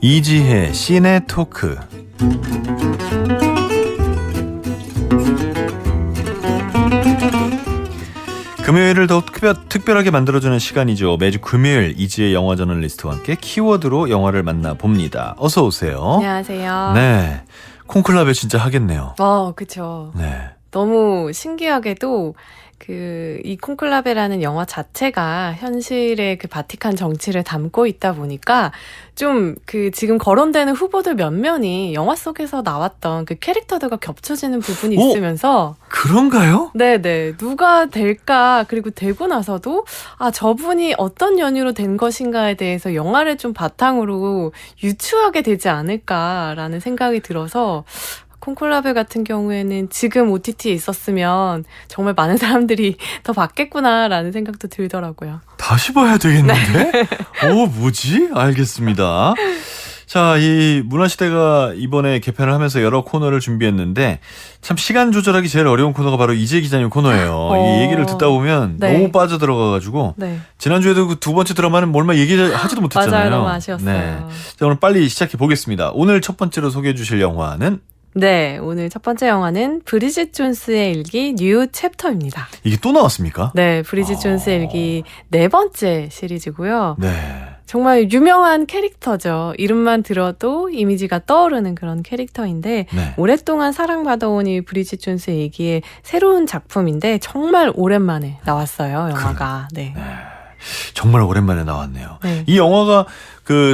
이지혜 시네 토크. 금요일을 더욱 특별하게 만들어주는 시간이죠. 매주 금요일 이지혜 영화 저널리스트와 함께 키워드로 영화를 만나봅니다. 어서 오세요. 안녕하세요. 네, 콘클라베 진짜 하겠네요. 그쵸. 네. 너무 신기하게도 이 콘클라베라는 영화 자체가 현실의 그 바티칸 정치를 담고 있다 보니까 좀 지금 거론되는 후보들 몇몇이 영화 속에서 나왔던 그 캐릭터들과 겹쳐지는 부분이 있으면서 그런가요? 네네. 누가 될까, 그리고 되고 나서도 저분이 어떤 연유로 된 것인가에 대해서 영화를 좀 바탕으로 유추하게 되지 않을까라는 생각이 들어서 콘클라베 같은 경우에는 지금 OTT에 있었으면 정말 많은 사람들이 더 봤겠구나라는 생각도 들더라고요. 다시 봐야 되겠는데? 뭐지? 알겠습니다. 자, 이 문화시대가 이번에 개편을 하면서 여러 코너를 준비했는데 참 시간 조절하기 제일 어려운 코너가 바로 이지혜 기자님 코너예요. 이 얘기를 듣다 보면 네. 너무 빠져들어가가지고 네. 지난주에도 그 두 번째 드라마는 얼마 얘기하지도 못했잖아요. 맞아요. 너무 아쉬웠어요. 네. 자, 오늘 빨리 시작해 보겠습니다. 오늘 첫 번째로 소개해 주실 영화는? 네, 오늘 첫 번째 영화는 브리짓 존스의 일기 뉴 챕터입니다. 이게 또 나왔습니까? 네, 브리짓 존스의 일기 네 번째 시리즈고요. 네. 정말 유명한 캐릭터죠. 이름만 들어도 이미지가 떠오르는 그런 캐릭터인데 네. 오랫동안 사랑받아온 이 브리짓 존스의 일기의 새로운 작품인데 정말 오랜만에 나왔어요, 영화가. 네. 정말 오랜만에 나왔네요. 네. 이 영화가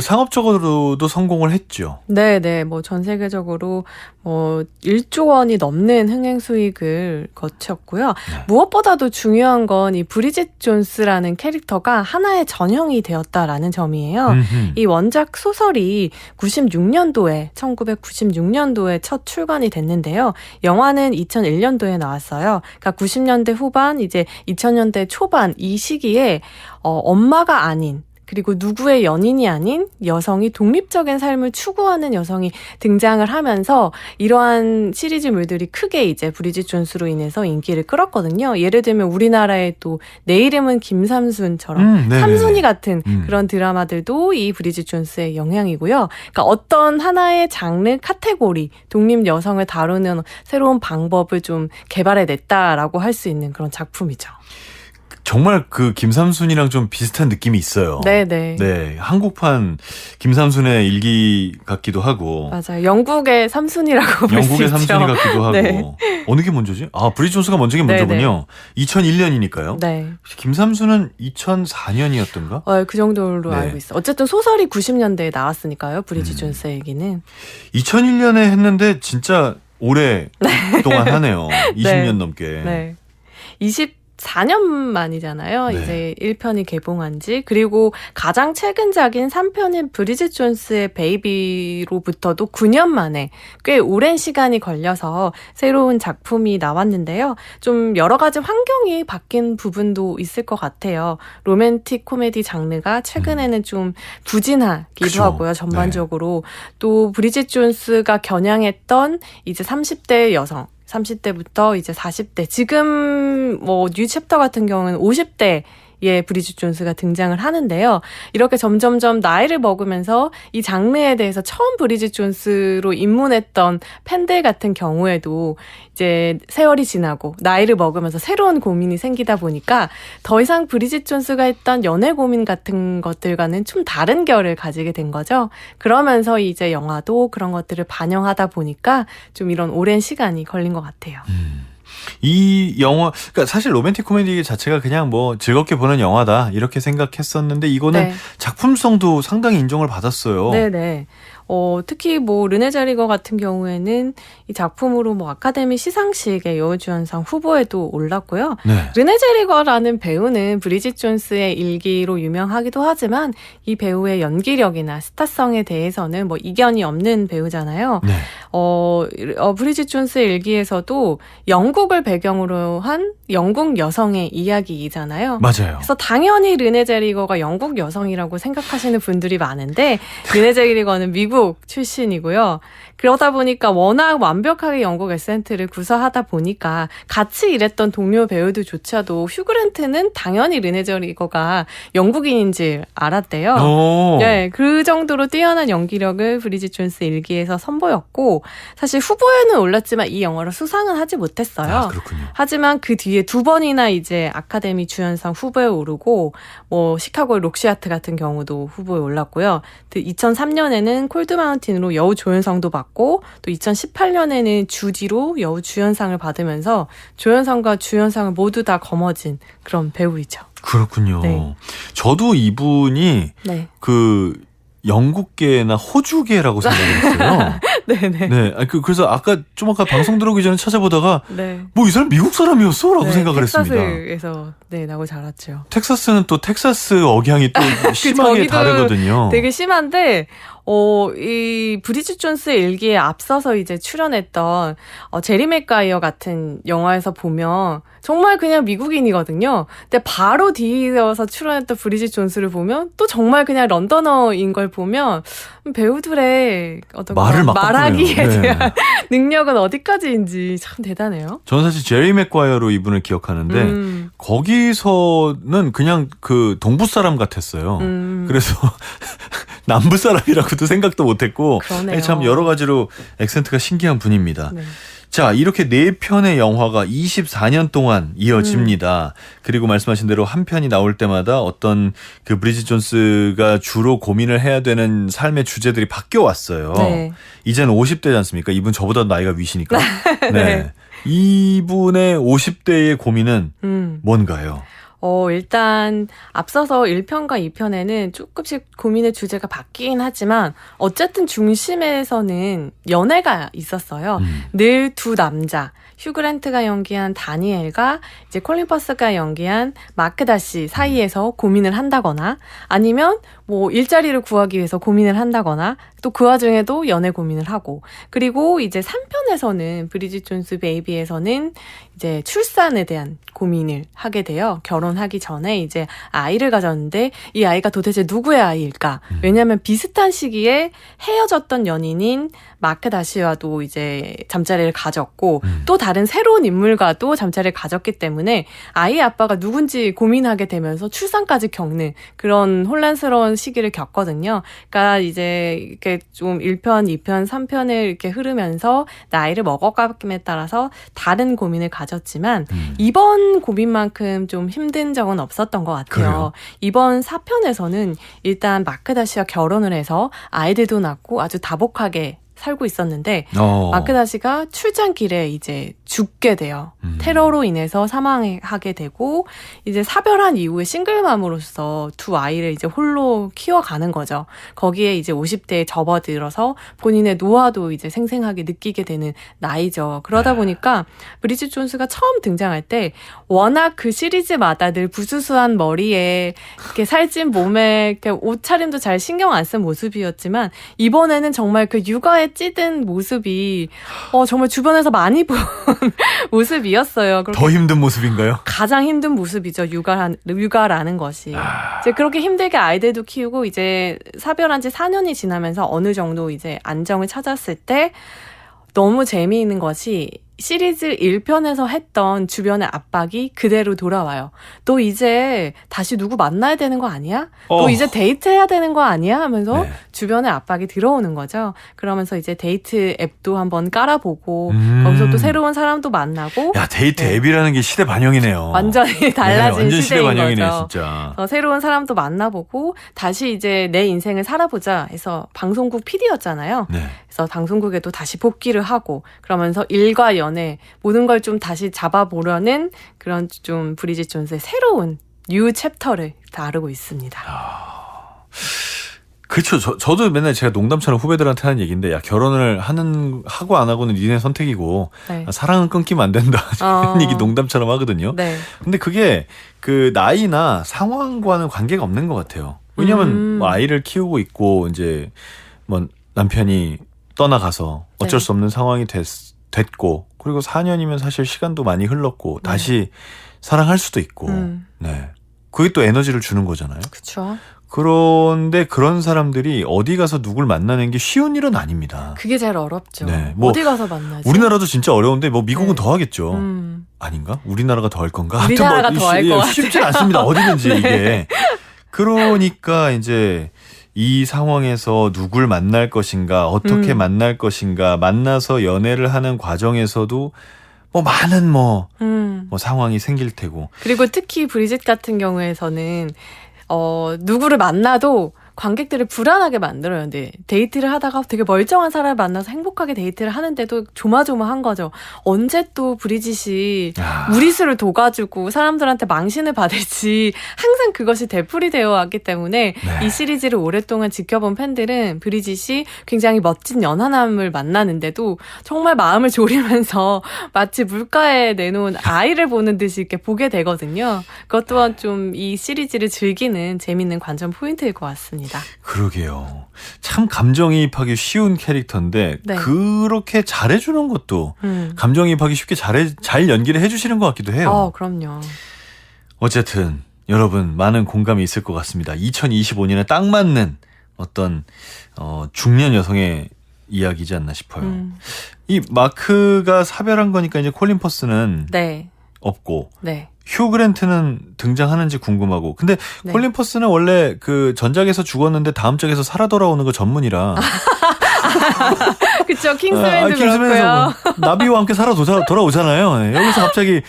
상업적으로도 성공을 했죠. 네. 전 세계적으로 1조 원이 넘는 흥행 수익을 거쳤고요. 네. 무엇보다도 중요한 건 이 브리짓 존스라는 캐릭터가 하나의 전형이 되었다라는 점이에요. 이 원작 소설이 1996년도에 첫 출간이 됐는데요. 영화는 2001년도에 나왔어요. 그러니까 90년대 후반, 이제 2000년대 초반 이 시기에 엄마가 아닌, 그리고 누구의 연인이 아닌 여성이 독립적인 삶을 추구하는 여성이 등장을 하면서 이러한 시리즈물들이 크게 이제 브리짓 존스로 인해서 인기를 끌었거든요. 예를 들면 우리나라의 또 내 이름은 김삼순처럼 삼순이 같은 그런 드라마들도 이 브리짓 존스의 영향이고요. 그러니까 어떤 하나의 장르 카테고리, 독립 여성을 다루는 새로운 방법을 좀 개발해냈다라고 할 수 있는 그런 작품이죠. 정말 김삼순이랑 좀 비슷한 느낌이 있어요. 네네. 네, 한국판 김삼순의 일기 같기도 하고. 맞아요. 영국의 삼순이라고 볼 수 있죠. 영국의 삼순이 같기도 하고. 네. 어느 게 먼저지? 브리짓 존스가 먼저긴 먼저군요. 2001년이니까요. 네. 김삼순은 2004년이었던가? 그 정도로 네. 알고 있어요. 어쨌든 소설이 90년대에 나왔으니까요. 브리짓 존스의 얘기는. 2001년에 했는데 진짜 오랫동안 하네요. 20년 넘게. 네. 24년 만이잖아요. 네. 이제 1편이 개봉한 지. 그리고 가장 최근작인 3편인 브리짓 존스의 베이비로부터도 9년 만에 꽤 오랜 시간이 걸려서 새로운 작품이 나왔는데요. 좀 여러 가지 환경이 바뀐 부분도 있을 것 같아요. 로맨틱 코미디 장르가 최근에는 좀 부진하기도 그쵸. 하고요. 전반적으로. 또 브리짓 존스가 겨냥했던 이제 30대 여성, 30대부터 이제 40대, 지금 뉴 챕터 같은 경우는 50대 브리짓 존스가 등장을 하는데요. 이렇게 점점점 나이를 먹으면서 이 장르에 대해서 처음 브리짓 존스로 입문했던 팬들 같은 경우에도 이제 세월이 지나고 나이를 먹으면서 새로운 고민이 생기다 보니까 더 이상 브리짓 존스가 했던 연애 고민 같은 것들과는 좀 다른 결을 가지게 된 거죠. 그러면서 이제 영화도 그런 것들을 반영하다 보니까 좀 이런 오랜 시간이 걸린 것 같아요. 이 영화, 그러니까 사실 로맨틱 코미디 자체가 그냥 즐겁게 보는 영화다 이렇게 생각했었는데 이거는 네. 작품성도 상당히 인정을 받았어요. 네네. 특히 르네 자리거 같은 경우에는 이 작품으로 아카데미 시상식의 여우주연상 후보에도 올랐고요. 네. 르네 자리거라는 배우는 브리짓 존스의 일기로 유명하기도 하지만 이 배우의 연기력이나 스타성에 대해서는 이견이 없는 배우잖아요. 네. 브리짓 존스의 일기에서도 영국을 배경으로 한 영국 여성의 이야기이잖아요. 맞아요. 그래서 당연히 르네 자리거가 영국 여성이라고 생각하시는 분들이 많은데 르네 자리거는 미국 미국 출신이고요. 그러다 보니까 워낙 완벽하게 영국 액센트를 구사하다 보니까 같이 일했던 동료 배우들조차도 휴그랜트는 당연히 르네 젤웨거가 영국인인지 알았대요. 네, 그 정도로 뛰어난 연기력을 브리짓 존스 일기에서 선보였고 사실 후보에는 올랐지만 이 영화로 수상은 하지 못했어요. 아, 그렇군요. 하지만 그 뒤에 2번이나 이제 아카데미 주연상 후보에 오르고 뭐 시카고의 록시아트 같은 경우도 후보에 올랐고요. 2003년에는 콜드 마운틴으로 여우 조연상도 받고 또 2018년에는 주디로 여우 주연상을 받으면서 조연상과 주연상을 모두 다 거머쥔 그런 배우이죠. 그렇군요. 네. 저도 이분이 네. 그 영국계나 호주계라고 생각했어요. 네네. 네. 그래서 아까 방송 들어오기 전에 찾아보다가 네. 뭐 이 사람 미국 사람이었어? 라고 네, 생각을 했습니다. 텍사스에서 네, 나고 자랐죠. 텍사스는 또 텍사스 억양이 또 심하게 저기도 다르거든요. 되게 심한데, 이 브리짓 존스의 일기에 앞서서 이제 출연했던 제리 맥가이어 같은 영화에서 보면 정말 그냥 미국인이거든요. 근데 바로 뒤이어서 출연했던 브리짓 존스를 보면 또 정말 그냥 런던어인 걸 보면 배우들의 어떤 말을 막 말하기에 바꾸네요. 대한 네. 능력은 어디까지인지 참 대단해요. 저는 사실 제리 맥과이어로 이분을 기억하는데 거기서는 그냥 그 동부 사람 같았어요. 그래서 남부 사람이라고도 생각도 못했고 그러네요. 참 여러 가지로 액센트가 신기한 분입니다. 네. 자, 이렇게 4편의 영화가 24년 동안 이어집니다. 그리고 말씀하신 대로 한 편이 나올 때마다 어떤 그 브리짓 존스가 주로 고민을 해야 되는 삶의 주제들이 바뀌어 왔어요. 네. 이제는 50대지 않습니까? 이분 저보다 나이가 위시니까. 네. 네. 이분의 50대의 고민은 뭔가요? 일단 앞서서 1편과 2편에는 조금씩 고민의 주제가 바뀌긴 하지만 어쨌든 중심에서는 연애가 있었어요. 늘 두 남자, 휴그랜트가 연기한 다니엘과 이제 콜린 퍼스가 연기한 마크 다시 사이에서 고민을 한다거나 아니면 뭐 일자리를 구하기 위해서 고민을 한다거나 또 그 와중에도 연애 고민을 하고 그리고 이제 3편에서는 브리짓 존스 베이비에서는 이제 출산에 대한 고민을 하게 돼요. 결혼하기 전에 이제 아이를 가졌는데 이 아이가 도대체 누구의 아이일까? 왜냐하면 비슷한 시기에 헤어졌던 연인인 마크 다시와도 이제 잠자리를 가졌고 또 다른 새로운 인물과도 잠자리를 가졌기 때문에 아이의 아빠가 누군지 고민하게 되면서 출산까지 겪는 그런 혼란스러운 시기를 겪거든요. 그러니까 이제 이렇게 좀 1편, 2편, 3편을 이렇게 흐르면서 나이를 먹어감에 따라서 다른 고민을 가졌지만 이번 고민만큼 좀 힘든 적은 없었던 것 같아요. 그래요? 이번 4편에서는 일단 마크 다시와 결혼을 해서 아이들도 낳고 아주 다복하게 살고 있었는데 마크 다시가 출장길에 이제 죽게 돼요. 테러로 인해서 사망하게 되고 이제 사별한 이후에 싱글맘으로서 두 아이를 이제 홀로 키워가는 거죠. 거기에 이제 50대에 접어들어서 본인의 노화도 이제 생생하게 느끼게 되는 나이죠. 그러다 보니까 브리짓 존스가 처음 등장할 때 워낙 그 시리즈마다 늘 부수수한 머리에 이렇게 살찐 몸에 이렇게 옷차림도 잘 신경 안 쓴 모습이었지만 이번에는 정말 그 육아에 찌든 모습이 정말 주변에서 많이 본 모습이었어요. 더 힘든 모습인가요? 가장 힘든 모습이죠. 육아라는 것이. 이제 그렇게 힘들게 아이들도 키우고 이제 사별한 지 4년이 지나면서 어느 정도 이제 안정을 찾았을 때 너무 재미있는 것이 시리즈 1편에서 했던 주변의 압박이 그대로 돌아와요. 너 이제 다시 누구 만나야 되는 거 아니야? 너 이제 데이트해야 되는 거 아니야? 하면서 네. 주변의 압박이 들어오는 거죠. 그러면서 이제 데이트 앱도 한번 깔아보고 거기서 또 새로운 사람도 만나고 야, 데이트 앱이라는 게 시대 반영이네요. 완전히 달라진 완전 시대 시대인 반영이네, 거죠. 진짜. 새로운 사람도 만나보고 다시 이제 내 인생을 살아보자 해서 방송국 PD였잖아요. 네. 그래서 방송국에도 다시 복귀를 하고 그러면서 일과 연애 모든 걸 좀 다시 잡아보려는 그런 좀 브리짓 존스의 새로운 뉴 챕터를 다루고 있습니다. 그렇죠. 저도 맨날 제가 농담처럼 후배들한테 하는 얘기인데, 야, 결혼을 하고 안 하고는 니네 선택이고, 네. 사랑은 끊기면 안 된다. 이런 얘기 농담처럼 하거든요. 네. 근데 그게 그 나이나 상황과는 관계가 없는 것 같아요. 왜냐면 뭐 아이를 키우고 있고, 이제 뭐 남편이 떠나가서 어쩔 네. 수 없는 상황이 됐고, 그리고 4년이면 사실 시간도 많이 흘렀고, 다시 사랑할 수도 있고, 네. 그게 또 에너지를 주는 거잖아요. 그렇죠. 그런데 그런 사람들이 어디 가서 누굴 만나는 게 쉬운 일은 아닙니다. 그게 제일 어렵죠. 네, 뭐 어디 가서 만나지? 우리나라도 진짜 어려운데 뭐 미국은 네. 더 하겠죠. 아닌가? 우리나라가 더 할 건가? 우리나라가 더 할 것 같아요. 쉽진 않습니다. 어디든지 이게. 그러니까 이제 이 상황에서 누굴 만날 것인가, 어떻게 만날 것인가, 만나서 연애를 하는 과정에서도 뭐 많은 뭐 상황이 생길 테고. 그리고 특히 브리짓 같은 경우에서는 누구를 만나도 관객들을 불안하게 만들어요. 근데 데이트를 하다가 되게 멀쩡한 사람을 만나서 행복하게 데이트를 하는데도 조마조마한 거죠. 언제 또 브리짓이 무리수를 둬가지고 사람들한테 망신을 받을지 항상 그것이 되풀이되어 왔기 때문에 네. 이 시리즈를 오랫동안 지켜본 팬들은 브리짓이 굉장히 멋진 연하남을 만나는데도 정말 마음을 졸이면서 마치 물가에 내놓은 아이를 보는 듯이 이렇게 보게 되거든요. 그것 또한 좀 이 시리즈를 즐기는 재밌는 관전 포인트일 것 같습니다. 그러게요. 참 감정이입하기 쉬운 캐릭터인데 네. 그렇게 잘해주는 것도 감정이입하기 쉽게 잘 연기를 해주시는 것 같기도 해요. 그럼요. 어쨌든 여러분 많은 공감이 있을 것 같습니다. 2025년에 딱 맞는 어떤 중년 여성의 이야기지 않나 싶어요. 이 마크가 사별한 거니까 이제 콜린 퍼스는 네. 없고 네. 휴 그랜트는 등장하는지 궁금하고. 근데 네. 콜린 퍼스는 원래 그 전작에서 죽었는데 다음 작에서 살아 돌아오는 거 전문이라. 그쵸. 킹스맨도 킹스맨에서 그렇고요. 뭐 나비와 함께 살아 돌아오잖아요. 네, 여기서 갑자기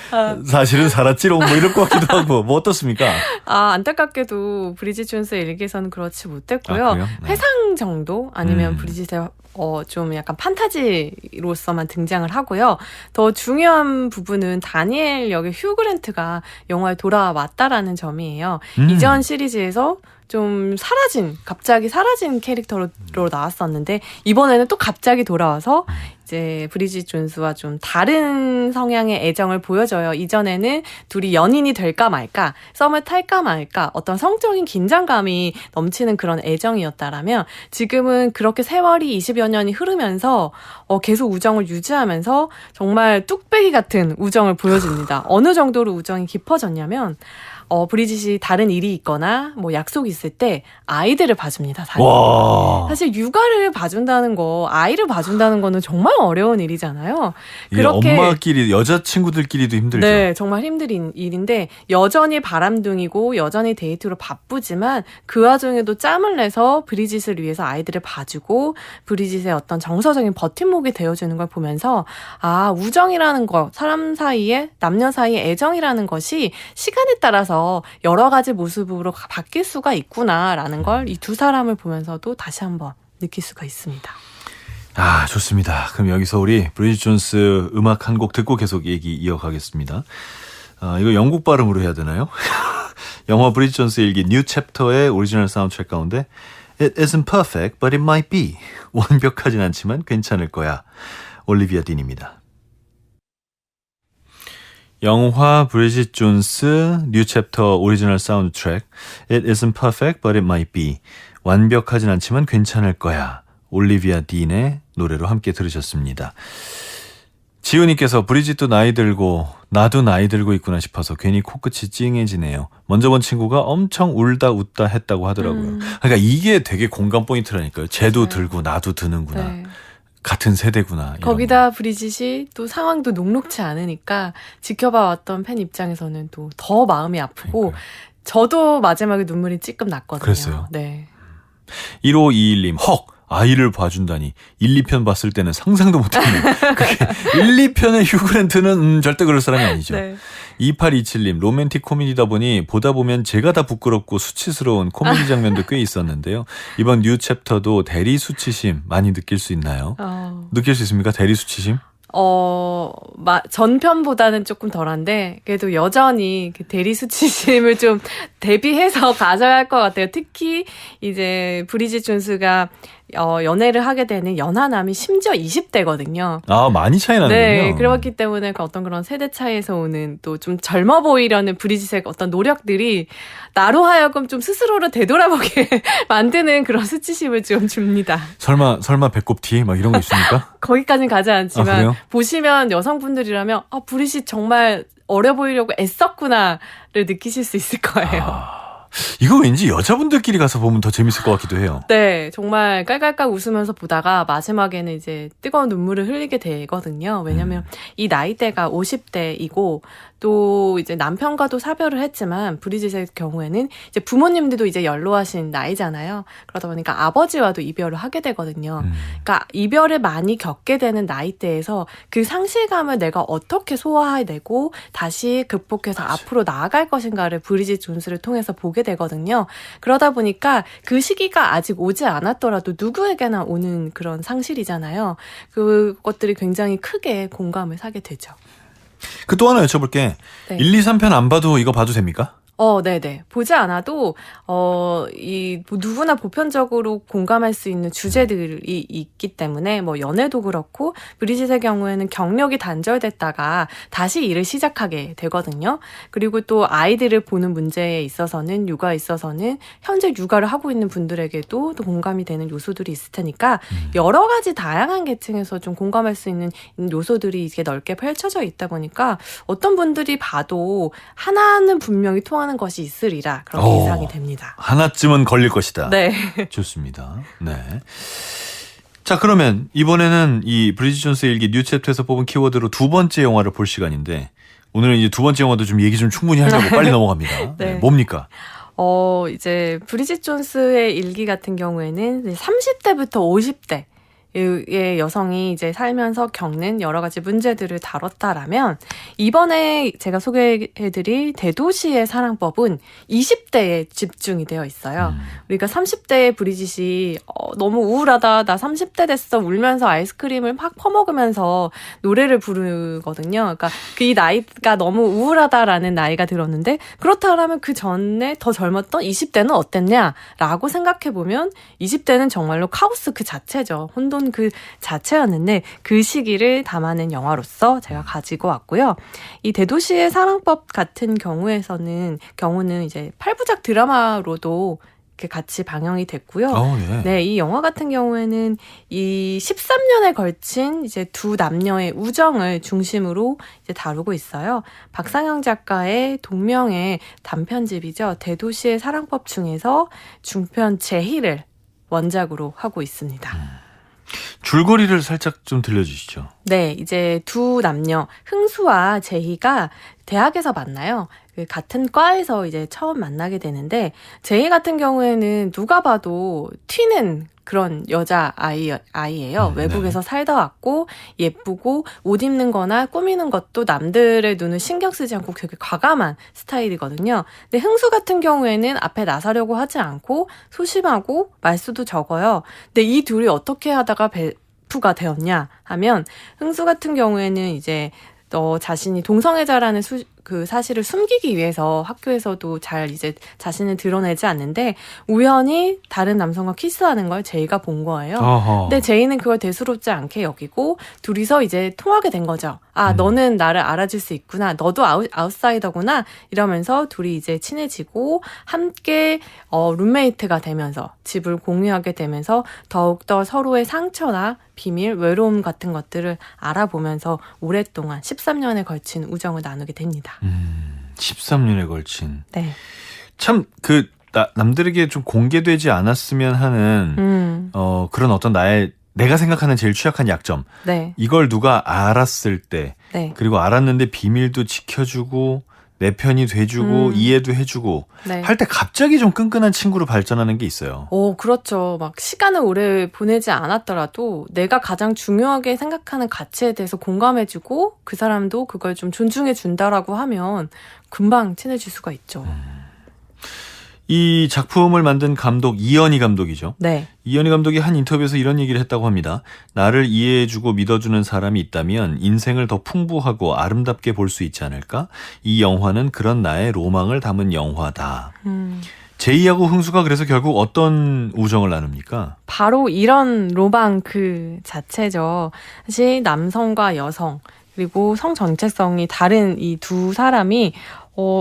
사실은 살았지롱 뭐 이럴 것 같기도 하고. 뭐 어떻습니까? 안타깝게도 브리짓 존스의 일기에서는 그렇지 못했고요. 그래요? 네. 회상 정도 아니면 브리짓의 좀 약간 판타지로서만 등장을 하고요. 더 중요한 부분은 다니엘 역의 휴 그랜트가 영화에 돌아왔다라는 점이에요. 이전 시리즈에서 좀 갑자기 사라진 캐릭터로 나왔었는데 이번에는 또 갑자기 돌아와서 이제 브리짓 존스와 좀 다른 성향의 애정을 보여줘요. 이전에는 둘이 연인이 될까 말까, 썸을 탈까 말까, 어떤 성적인 긴장감이 넘치는 그런 애정이었다라면 지금은 그렇게 세월이 20여 년이 흐르면서 계속 우정을 유지하면서 정말 뚝배기 같은 우정을 보여줍니다. 어느 정도로 우정이 깊어졌냐면 브리짓이 다른 일이 있거나 뭐 약속이 있을 때 아이들을 봐줍니다. 사실 육아를 봐준다는 거, 아이를 봐준다는 거는 정말 어려운 일이잖아요. 이게 엄마끼리 여자친구들끼리도 힘들죠. 네, 정말 힘든 일인데 여전히 바람둥이고 여전히 데이트로 바쁘지만 그 와중에도 짬을 내서 브리짓을 위해서 아이들을 봐주고 브리짓의 어떤 정서적인 버팀목이 되어주는 걸 보면서 우정이라는 거, 사람 사이에, 남녀 사이의 애정이라는 것이 시간에 따라서 여러 가지 모습으로 바뀔 수가 있구나라는 걸 이 두 사람을 보면서도 다시 한번 느낄 수가 있습니다. 좋습니다. 그럼 여기서 우리 브리짓 존스 음악 한 곡 듣고 계속 얘기 이어가겠습니다. 이거 영국 발음으로 해야 되나요? 영화 브리짓 존스 일기 뉴 챕터의 오리지널 사운드트랙 가운데 It isn't perfect, but it might be. 완벽하진 않지만 괜찮을 거야. 올리비아 딘입니다. 영화 브리짓 존스 뉴 챕터 오리지널 사운드 트랙 It isn't perfect but it might be 완벽하진 않지만 괜찮을 거야 올리비아 딘의 노래로 함께 들으셨습니다. 지훈이께서 브리짓도 나이 들고 나도 나이 들고 있구나 싶어서 괜히 코끝이 찡해지네요. 먼저 본 친구가 엄청 울다 웃다 했다고 하더라고요. 그러니까 이게 되게 공감 포인트라니까요. 쟤도 들고 나도 드는구나. 네. 같은 세대구나. 거기다 브리짓이 또 상황도 녹록치 않으니까 지켜봐 왔던 팬 입장에서는 또 더 마음이 아프고 그러니까요. 저도 마지막에 눈물이 찔끔 났거든요. 그랬어요? 네. 1521님 아이를 봐준다니 1, 2편 봤을 때는 상상도 못했네요. 그게 1, 2편의 휴 그랜트는 절대 그럴 사람이 아니죠. 네. 2827님 로맨틱 코미디다 보니 보다 보면 제가 다 부끄럽고 수치스러운 코미디 장면도 꽤 있었는데요. 이번 뉴 챕터도 대리 수치심 많이 느낄 수 있나요? 느낄 수 있습니까? 대리 수치심? 전편보다는 조금 덜한데, 그래도 여전히 대리 수치심을 좀 대비해서 가져야 할 것 같아요. 특히, 이제, 브리짓 존스가, 연애를 하게 되는 연하남이 심지어 20대거든요. 많이 차이 나는군요. 네, 그렇기 때문에 어떤 그런 세대 차이에서 오는 또 좀 젊어 보이려는 브리짓의 어떤 노력들이 나로 하여금 좀 스스로를 되돌아보게 만드는 그런 수치심을 좀 줍니다. 설마 배꼽티 막 이런 거 있습니까? 거기까지는 가지 않지만 그래요? 보시면 여성분들이라면 브리짓 정말 어려 보이려고 애썼구나를 느끼실 수 있을 거예요. 이거 왠지 여자분들끼리 가서 보면 더 재밌을 것 같기도 해요. 네, 정말 깔깔깔 웃으면서 보다가 마지막에는 이제 뜨거운 눈물을 흘리게 되거든요. 왜냐면 이 나이대가 50대이고 또 이제 남편과도 사별을 했지만 브리짓의 경우에는 이제 부모님들도 이제 연로하신 나이잖아요. 그러다 보니까 아버지와도 이별을 하게 되거든요. 그러니까 이별을 많이 겪게 되는 나이대에서 그 상실감을 내가 어떻게 소화해내고 다시 극복해서 앞으로 나아갈 것인가를 브리짓 존스를 통해서 보게 되거든요. 그러다 보니까 그 시기가 아직 오지 않았더라도 누구에게나 오는 그런 상실이잖아요. 그것들이 굉장히 크게 공감을 사게 되죠. 그 또 하나 여쭤볼게. 네. 1, 2, 3편 안 봐도 이거 봐도 됩니까? 네네. 보지 않아도, 뭐 누구나 보편적으로 공감할 수 있는 주제들이 있기 때문에, 뭐, 연애도 그렇고, 브리짓의 경우에는 경력이 단절됐다가 다시 일을 시작하게 되거든요. 그리고 또 아이들을 보는 문제에 있어서는, 육아에 있어서는, 현재 육아를 하고 있는 분들에게도 또 공감이 되는 요소들이 있을 테니까, 여러 가지 다양한 계층에서 좀 공감할 수 있는 요소들이 이게 넓게 펼쳐져 있다 보니까, 어떤 분들이 봐도 하나는 분명히 통하는 것이 있으리라 그렇게 예상이 됩니다. 하나쯤은 걸릴 것이다. 네. 좋습니다. 네. 자, 그러면 이번에는 이 브리짓 존스의 일기 뉴 챕터에서 뽑은 키워드로 두 번째 영화를 볼 시간인데 오늘은 이제 두 번째 영화도 좀 얘기 좀 충분히 하려고 빨리 넘어갑니다. 네. 뭡니까? 이제 브리짓 존스의 일기 같은 경우에는 30대부터 50대 의 여성이 이제 살면서 겪는 여러 가지 문제들을 다뤘다라면 이번에 제가 소개해드릴 대도시의 사랑법은 20대에 집중이 되어 있어요. 우리가 30대의 브리짓이 너무 우울하다, 나 30대 됐어 울면서 아이스크림을 막 퍼먹으면서 노래를 부르거든요. 그러니까 그 나이가 너무 우울하다라는 나이가 들었는데 그렇다면 그 전에 더 젊었던 20대는 어땠냐라고 생각해보면 20대는 정말로 카오스 그 자체죠. 혼돈 그 자체였는데 그 시기를 담아낸 영화로서 제가 가지고 왔고요. 이 대도시의 사랑법 같은 경우는 이제 8부작 드라마로도 같이 방영이 됐고요. 네. 네, 이 영화 같은 경우에는 이 13년에 걸친 이제 두 남녀의 우정을 중심으로 이제 다루고 있어요. 박상영 작가의 동명의 단편집이죠. 대도시의 사랑법 중에서 중편 제1을 원작으로 하고 있습니다. 줄거리를 살짝 좀 들려주시죠. 네, 이제 두 남녀 흥수와 제희가 대학에서 만나요. 같은 과에서 이제 처음 만나게 되는데 제희 같은 경우에는 누가 봐도 튀는 그런 여자 아이예요. 외국에서 살다 왔고 예쁘고 옷 입는 거나 꾸미는 것도 남들의 눈을 신경 쓰지 않고 되게 과감한 스타일이거든요. 근데 흥수 같은 경우에는 앞에 나서려고 하지 않고 소심하고 말수도 적어요. 근데 이 둘이 어떻게 하다가 베프가 되었냐 하면 흥수 같은 경우에는 이제 자신이 동성애자라는 그 사실을 숨기기 위해서 학교에서도 잘 이제 자신을 드러내지 않는데 우연히 다른 남성과 키스하는 걸 제이가 본 거예요. 근데 제이는 그걸 대수롭지 않게 여기고 둘이서 이제 통하게 된 거죠. 아, 너는 나를 알아줄 수 있구나. 너도 아웃사이더구나. 이러면서 둘이 이제 친해지고 함께 룸메이트가 되면서 집을 공유하게 되면서 더욱더 서로의 상처나 비밀, 외로움 같은 것들을 알아보면서 오랫동안 13년에 걸친 우정을 나누게 됩니다. 13년에 걸친. 네. 참, 남들에게 좀 공개되지 않았으면 하는, 그런 어떤 내가 생각하는 제일 취약한 약점. 네. 이걸 누가 알았을 때, 네. 그리고 알았는데 비밀도 지켜주고, 내 편이 돼주고, 이해도 해주고, 네. 할 때 갑자기 좀 끈끈한 친구로 발전하는 게 있어요. 그렇죠. 막 시간을 오래 보내지 않았더라도 내가 가장 중요하게 생각하는 가치에 대해서 공감해주고 그 사람도 그걸 좀 존중해준다라고 하면 금방 친해질 수가 있죠. 이 작품을 만든 감독 이현희 감독이죠. 네. 이현희 감독이 한 인터뷰에서 이런 얘기를 했다고 합니다. 나를 이해해주고 믿어주는 사람이 있다면 인생을 더 풍부하고 아름답게 볼 수 있지 않을까? 이 영화는 그런 나의 로망을 담은 영화다. 제이하고 흥수가 그래서 결국 어떤 우정을 나눕니까? 바로 이런 로망 그 자체죠. 사실 남성과 여성 그리고 성 정체성이 다른 이 두 사람이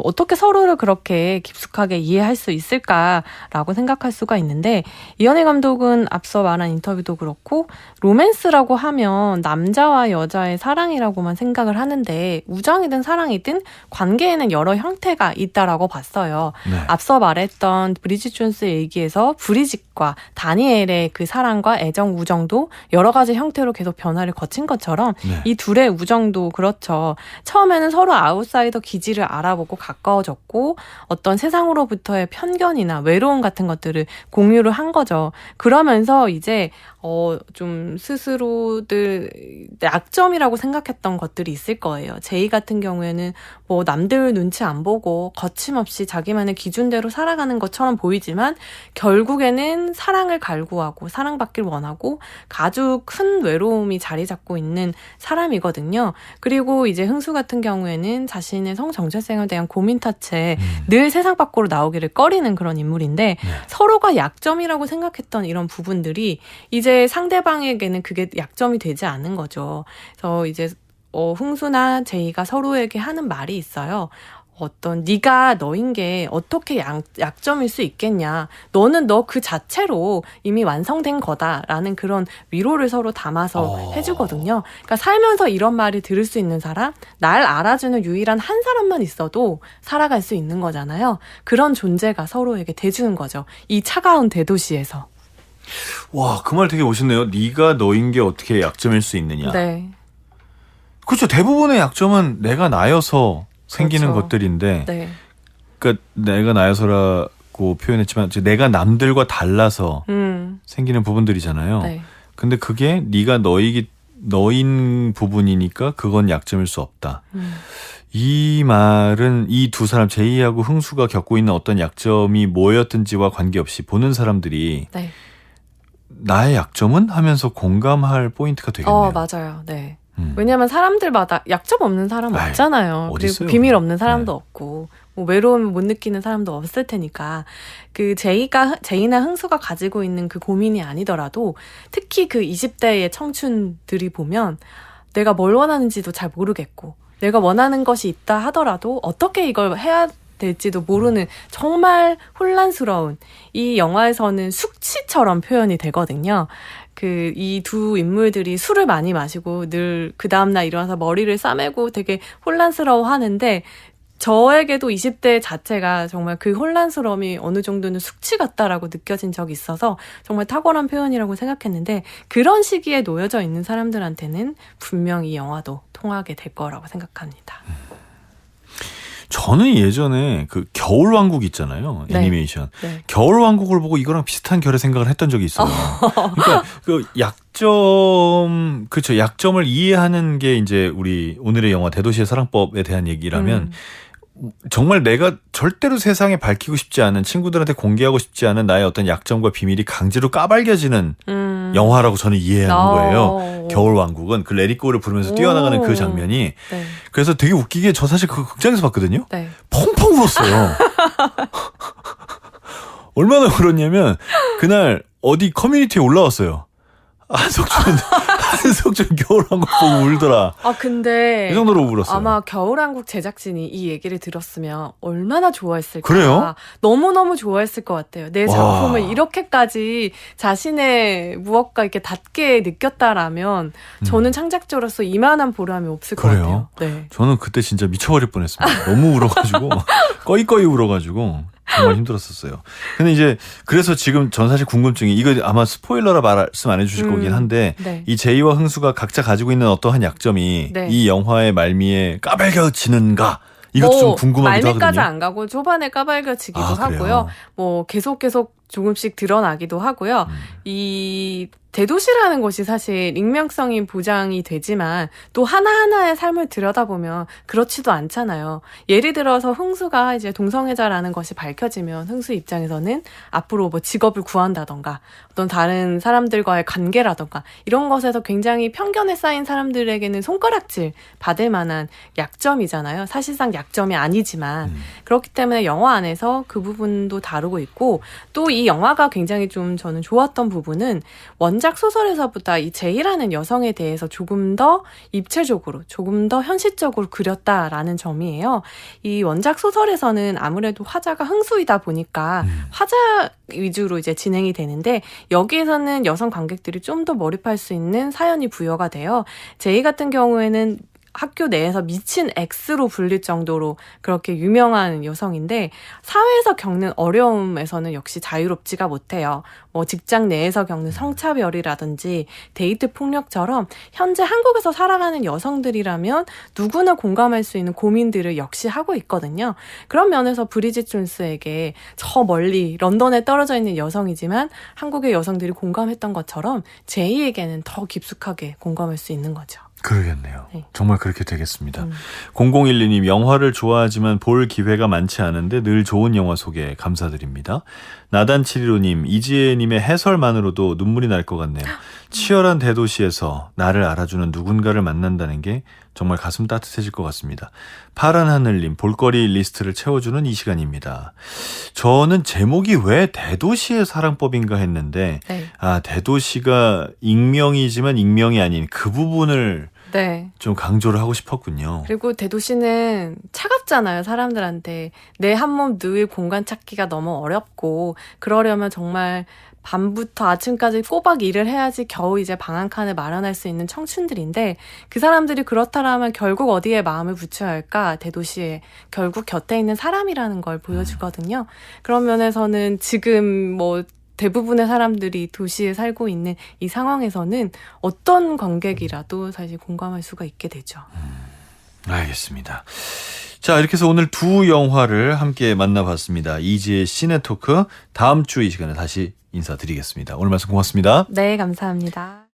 어떻게 서로를 그렇게 깊숙하게 이해할 수 있을까라고 생각할 수가 있는데, 이현희 감독은 앞서 말한 인터뷰도 그렇고 로맨스라고 하면 남자와 여자의 사랑이라고만 생각을 하는데 우정이든 사랑이든 관계에는 여러 형태가 있다라고 봤어요. 네. 앞서 말했던 브리짓 존스의 얘기에서 브리짓과 다니엘의 그 사랑과 애정, 우정도 여러 가지 형태로 계속 변화를 거친 것처럼 네. 이 둘의 우정도 그렇죠. 처음에는 서로 아웃사이더 기질을 알아보고 가까워졌고 어떤 세상으로부터의 편견이나 외로움 같은 것들을 공유를 한 거죠. 그러면서 이제 좀 스스로들 약점이라고 생각했던 것들이 있을 거예요. 제이 같은 경우에는 뭐 남들 눈치 안 보고 거침없이 자기만의 기준대로 살아가는 것처럼 보이지만 결국에는 사랑을 갈구하고 사랑받길 원하고 아주 큰 외로움이 자리 잡고 있는 사람이거든요. 그리고 이제 흥수 같은 경우에는 자신의 성 정체성에 대한 고민 탓에 늘 세상 밖으로 나오기를 꺼리는 그런 인물인데 서로가 약점이라고 생각했던 이런 부분들이 이제 상대방에게는 그게 약점이 되지 않은 거죠. 그래서 이제 흥수나 제이가 서로에게 하는 말이 있어요. 네가 너인 게 어떻게 약점일 수 있겠냐. 너는 너 그 자체로 이미 완성된 거다라는 그런 위로를 서로 담아서 해주거든요. 그러니까 살면서 이런 말을 들을 수 있는 사람, 날 알아주는 유일한 한 사람만 있어도 살아갈 수 있는 거잖아요. 그런 존재가 서로에게 돼주는 거죠. 이 차가운 대도시에서. 와, 그 말 되게 멋있네요. 네가 너인 게 어떻게 약점일 수 있느냐. 네. 그렇죠. 대부분의 약점은 내가 나여서 생기는 그렇죠. 것들인데, 네. 그러니까 내가 나여서라고 표현했지만 내가 남들과 달라서 생기는 부분들이잖아요. 네. 근데 그게 네가 너인 부분이니까 그건 약점일 수 없다. 이 말은 이 두 사람 제이하고 흥수가 겪고 있는 어떤 약점이 뭐였든지와 관계없이 보는 사람들이 네. 나의 약점은 하면서 공감할 포인트가 되겠네요. 맞아요. 네. 왜냐하면 사람들마다 약점 없는 사람 아이, 없잖아요. 그리고 어딨어요, 비밀 그럼. 없는 사람도 없고 뭐 외로움을 못 느끼는 사람도 없을 테니까 그 제이나 흥수가 가지고 있는 그 고민이 아니더라도 특히 그 20대의 청춘들이 보면 내가 뭘 원하는지도 잘 모르겠고 내가 원하는 것이 있다 하더라도 어떻게 이걸 해야 될지도 모르는 정말 혼란스러운 이 영화에서는 숙취처럼 표현이 되거든요. 이 두 인물들이 술을 많이 마시고 늘 그 다음날 일어나서 머리를 싸매고 되게 혼란스러워 하는데 저에게도 20대 자체가 정말 그 혼란스러움이 어느 정도는 숙취 같다라고 느껴진 적이 있어서 정말 탁월한 표현이라고 생각했는데 그런 시기에 놓여져 있는 사람들한테는 분명히 이 영화도 통하게 될 거라고 생각합니다. 저는 예전에 그 겨울왕국 있잖아요. 네. 애니메이션. 네. 겨울왕국을 보고 이거랑 비슷한 결의 생각을 했던 적이 있어요. 그러니까 그 그렇죠. 약점을 이해하는 게 이제 우리 오늘의 영화 대도시의 사랑법에 대한 얘기라면 정말 내가 절대로 세상에 밝히고 싶지 않은 친구들한테 공개하고 싶지 않은 나의 어떤 약점과 비밀이 강제로 까발려지는 영화라고 저는 이해하는 거예요. 겨울왕국은 그 레디꼬를 부르면서 뛰어나가는 그 장면이 네. 그래서 되게 웃기게 저 사실 그 극장에서 봤거든요. 네. 펑펑 울었어요. 얼마나 울었냐면 그날 어디 커뮤니티에 올라왔어요. 한석준 겨울왕국 보고 울더라. 근데 이 정도로 울었어요. 아마 겨울왕국 제작진이 이 얘기를 들었으면 얼마나 좋아했을까. 그래요? 너무너무 좋아했을 것 같아요. 내 작품을 이렇게까지 자신의 무엇과 이렇게 닿게 느꼈다라면 저는 창작자로서 이만한 보람이 없을 것 같아요. 네. 저는 그때 진짜 미쳐버릴 뻔했습니다. 너무 울어가지고 꺼이꺼이 울어가지고 정말 힘들었었어요. 근데 이제 그래서 지금 전 사실 궁금증이 이거 아마 스포일러라 말씀 안 해주실 거긴 한데 네. 이 제이와 흥수가 각자 가지고 있는 어떠한 약점이 네. 이 영화의 말미에 까발려지는가 이것도 좀 궁금하기도 말미까지 하거든요. 안 가고 초반에 까발려지기도 하고요. 그래요? 뭐 계속 조금씩 드러나기도 하고요. 이 대도시라는 곳이 사실 익명성이 보장이 되지만 또 하나하나의 삶을 들여다보면 그렇지도 않잖아요. 예를 들어서 흥수가 이제 동성애자라는 것이 밝혀지면 흥수 입장에서는 앞으로 뭐 직업을 구한다던가 어떤 다른 사람들과의 관계라던가 이런 것에서 굉장히 편견에 쌓인 사람들에게는 손가락질 받을 만한 약점이잖아요. 사실상 약점이 아니지만 그렇기 때문에 영화 안에서 그 부분도 다루고 있고 또 이 영화가 굉장히 좀 저는 좋았던 부분은 원작 원작 소설에서보다 이 제이라는 여성에 대해서 조금 더 입체적으로, 조금 더 현실적으로 그렸다라는 점이에요. 이 원작 소설에서는 아무래도 화자가 흥수이다 보니까 화자 위주로 이제 진행이 되는데, 여기에서는 여성 관객들이 좀 더 몰입할 수 있는 사연이 부여가 돼요. 제이 같은 경우에는 학교 내에서 미친 X로 불릴 정도로 그렇게 유명한 여성인데, 사회에서 겪는 어려움에서는 역시 자유롭지가 못해요. 뭐 직장 내에서 겪는 성차별이라든지 데이트 폭력처럼 현재 한국에서 살아가는 여성들이라면 누구나 공감할 수 있는 고민들을 역시 하고 있거든요. 그런 면에서 브리짓 존스에게 저 멀리 런던에 떨어져 있는 여성이지만 한국의 여성들이 공감했던 것처럼 제이에게는 더 깊숙하게 공감할 수 있는 거죠. 그러겠네요. 네. 정말 그렇게 되겠습니다. 0012님, 영화를 좋아하지만 볼 기회가 많지 않은데 늘 좋은 영화 소개 감사드립니다. 나단715님, 이지혜님의 해설만으로도 눈물이 날 것 같네요. 치열한 대도시에서 나를 알아주는 누군가를 만난다는 게 정말 가슴 따뜻해질 것 같습니다. 파란 하늘님, 볼거리 리스트를 채워주는 이 시간입니다. 저는 제목이 왜 대도시의 사랑법인가 했는데 네. 대도시가 익명이지만 익명이 아닌 그 부분을 네. 좀 강조를 하고 싶었군요. 그리고 대도시는 차갑잖아요, 사람들한테. 내 한 몸 늘 공간 찾기가 너무 어렵고, 그러려면 정말 밤부터 아침까지 꼬박 일을 해야지 겨우 이제 방 한 칸을 마련할 수 있는 청춘들인데, 그 사람들이 그렇다라면 결국 어디에 마음을 붙여야 할까? 대도시에 결국 곁에 있는 사람이라는 걸 보여주거든요. 그런 면에서는 지금 뭐 대부분의 사람들이 도시에 살고 있는 이 상황에서는 어떤 관객이라도 사실 공감할 수가 있게 되죠. 알겠습니다. 자, 이렇게 해서 오늘 두 영화를 함께 만나봤습니다. 이지의 시네토크, 다음 주 이 시간에 다시 인사드리겠습니다. 오늘 말씀 고맙습니다. 네, 감사합니다.